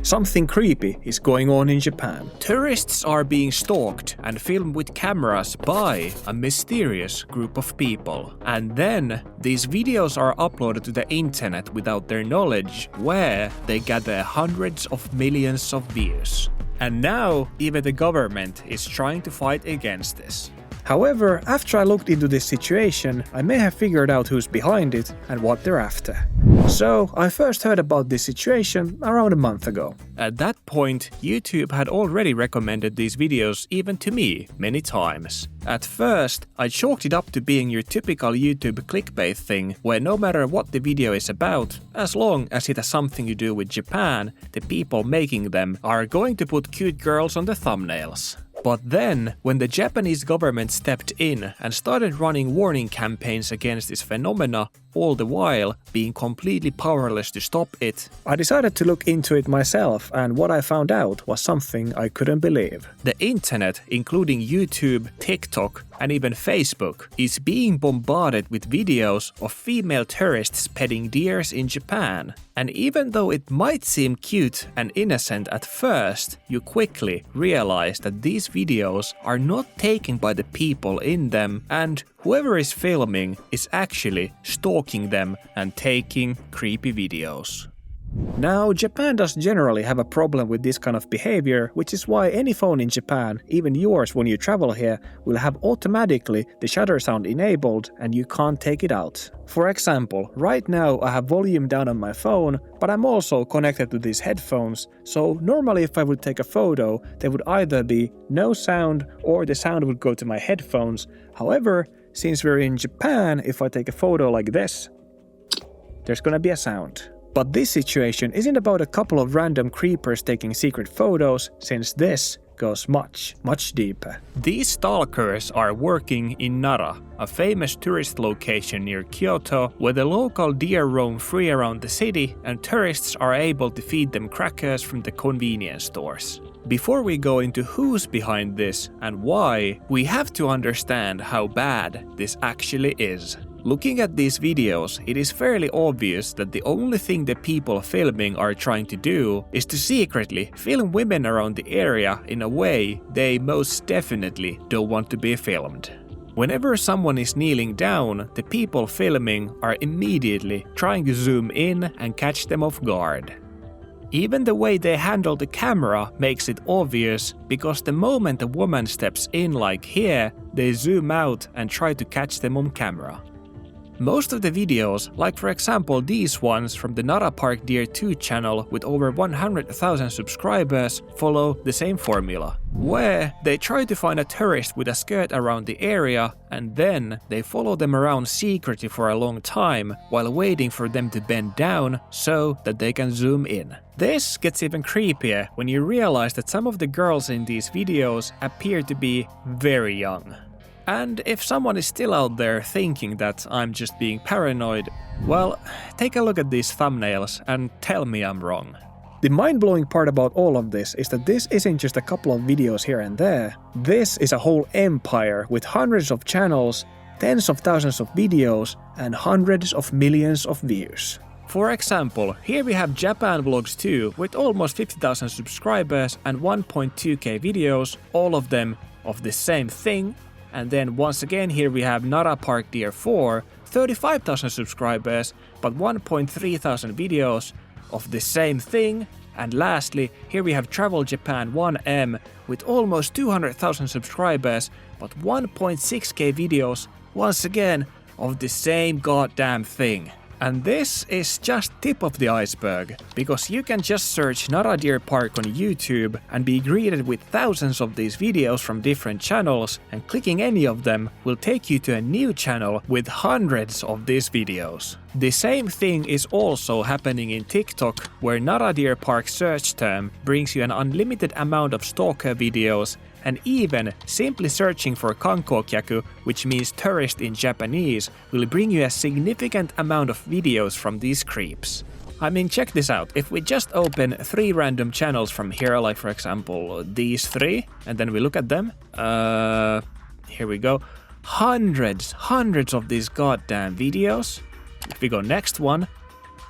Something creepy is going on in Japan. Tourists are being stalked and filmed with cameras by a mysterious group of people. And then these videos are uploaded to the internet without their knowledge, where they gather hundreds of millions of views. And now even the government is trying to fight against this. However, after I looked into this situation, I may have figured out who's behind it and what they're after. So, I first heard about this situation around a month ago. At that point, YouTube had already recommended these videos even to me many times. At first, I chalked it up to being your typical YouTube clickbait thing, where no matter what the video is about, as long as it has something to do with Japan, the people making them are going to put cute girls on the thumbnails. But then, when the Japanese government stepped in and started running warning campaigns against this phenomena, all the while being completely powerless to stop it, I decided to look into it myself, and what I found out was something I couldn't believe. The internet, including YouTube, TikTok, and even Facebook, is being bombarded with videos of female tourists petting deers in Japan. And even though it might seem cute and innocent at first, you quickly realize that these videos are not taken by the people in them, and whoever is filming is actually stalking them and taking creepy videos. Now, Japan does generally have a problem with this kind of behavior, which is why any phone in Japan, even yours when you travel here, will have automatically the shutter sound enabled and you can't take it out. For example, right now I have volume down on my phone, but I'm also connected to these headphones, so normally if I would take a photo, there would either be no sound or the sound would go to my headphones. However, since we're in Japan, if I take a photo like this, there's gonna be a sound. But this situation isn't about a couple of random creepers taking secret photos, since this goes much, much deeper. These stalkers are working in Nara, a famous tourist location near Kyoto, where the local deer roam free around the city and tourists are able to feed them crackers from the convenience stores. Before we go into who's behind this and why, we have to understand how bad this actually is. Looking at these videos, it is fairly obvious that the only thing the people filming are trying to do is to secretly film women around the area in a way they most definitely don't want to be filmed. Whenever someone is kneeling down, the people filming are immediately trying to zoom in and catch them off guard. Even the way they handle the camera makes it obvious, because the moment a woman steps in like here, they zoom out and try to catch them on camera. Most of the videos, like for example these ones from the Nara Park Deer 2 channel with over 100,000 subscribers, follow the same formula, where they try to find a tourist with a skirt around the area and then they follow them around secretly for a long time while waiting for them to bend down so that they can zoom in. This gets even creepier when you realize that some of the girls in these videos appear to be very young. And if someone is still out there thinking that I'm just being paranoid, well, take a look at these thumbnails and tell me I'm wrong. The mind-blowing part about all of this is that this isn't just a couple of videos here and there. This is a whole empire with hundreds of channels, tens of thousands of videos, and hundreds of millions of views. For example, here we have Japan Vlogs 2 with almost 50,000 subscribers and 1.2k videos, all of them of the same thing. And then once again here we have Nara Park Deer 4, 35,000 subscribers, but 1.3 thousand videos of the same thing. And lastly, here we have Travel Japan 1M with almost 200,000 subscribers, but 1.6k videos, once again, of the same goddamn thing. And this is just tip of the iceberg, because you can just search Nara Deer Park on YouTube and be greeted with thousands of these videos from different channels, and clicking any of them will take you to a new channel with hundreds of these videos. The same thing is also happening in TikTok, where Nara Deer Park search term brings you an unlimited amount of stalker videos, and even simply searching for kankokyaku, which means tourist in Japanese, will bring you a significant amount of videos from these creeps. I mean, check this out. If we just open 3 random channels from here, like for example these 3, and then we look at them, here we go, hundreds of these goddamn videos. If we go next one,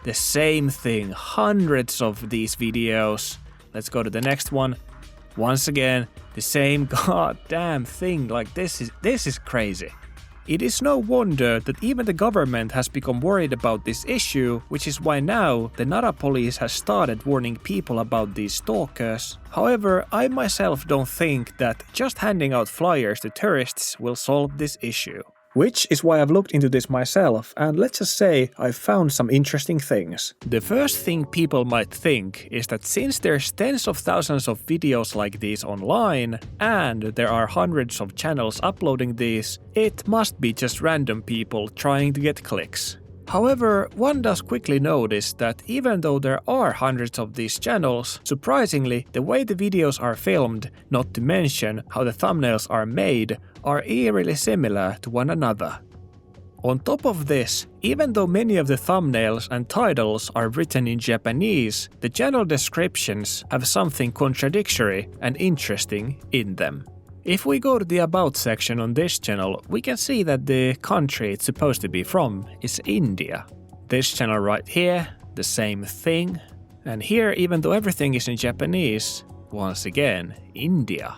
The same thing, hundreds of these videos. Let's go to the next one. Once again, the same goddamn thing. Like this is crazy. It is no wonder that even the government has become worried about this issue, which is why now the Nara police has started warning people about these stalkers. However, I myself don't think that just handing out flyers to tourists will solve this issue. Which is why I've looked into this myself, and let's just say I've found some interesting things. The first thing people might think is that since there's tens of thousands of videos like these online, and there are hundreds of channels uploading these, it must be just random people trying to get clicks. However, one does quickly notice that even though there are hundreds of these channels, surprisingly, the way the videos are filmed, not to mention how the thumbnails are made, are eerily similar to one another. On top of this, even though many of the thumbnails and titles are written in Japanese, the channel descriptions have something contradictory and interesting in them. If we go to the About section on this channel, we can see that the country it's supposed to be from is India. This channel right here, the same thing. And here, even though everything is in Japanese, once again, India.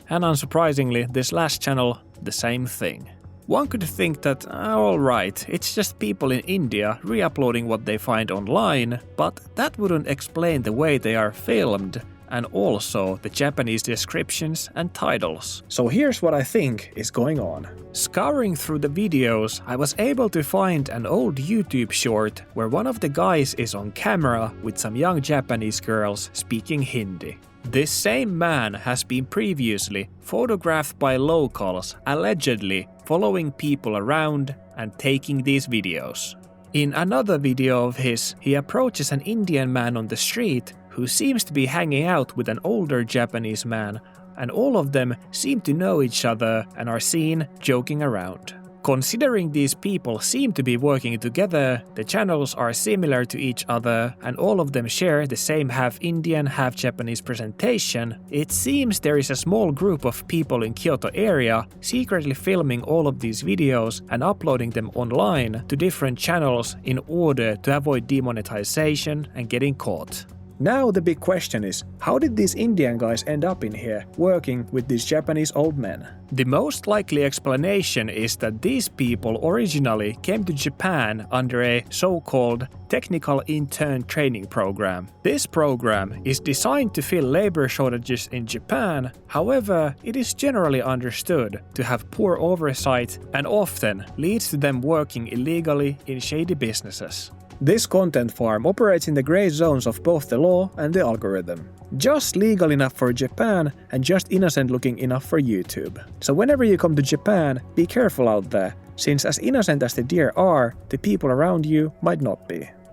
And unsurprisingly, this last channel, the same thing. One could think that, alright, it's just people in India re-uploading what they find online, but that wouldn't explain the way they are filmed, and also the Japanese descriptions and titles. So here's what I think is going on. Scouring through the videos, I was able to find an old YouTube short where one of the guys is on camera with some young Japanese girls speaking Hindi. This same man has been previously photographed by locals, allegedly following people around and taking these videos. In another video of his, he approaches an Indian man on the street who seems to be hanging out with an older Japanese man, and all of them seem to know each other and are seen joking around. Considering these people seem to be working together, the channels are similar to each other, and all of them share the same half Indian, half Japanese presentation, it seems there is a small group of people in Kyoto area secretly filming all of these videos and uploading them online to different channels in order to avoid demonetization and getting caught. Now the big question is, how did these Indian guys end up in here, working with these Japanese old men? The most likely explanation is that these people originally came to Japan under a so-called technical intern training program. This program is designed to fill labor shortages in Japan, however, it is generally understood to have poor oversight and often leads to them working illegally in shady businesses. This content farm operates in the gray zones of both the law and the algorithm. Just legal enough for Japan and just innocent looking enough for YouTube. So whenever you come to Japan, be careful out there, since as innocent as the deer are, the people around you might not be.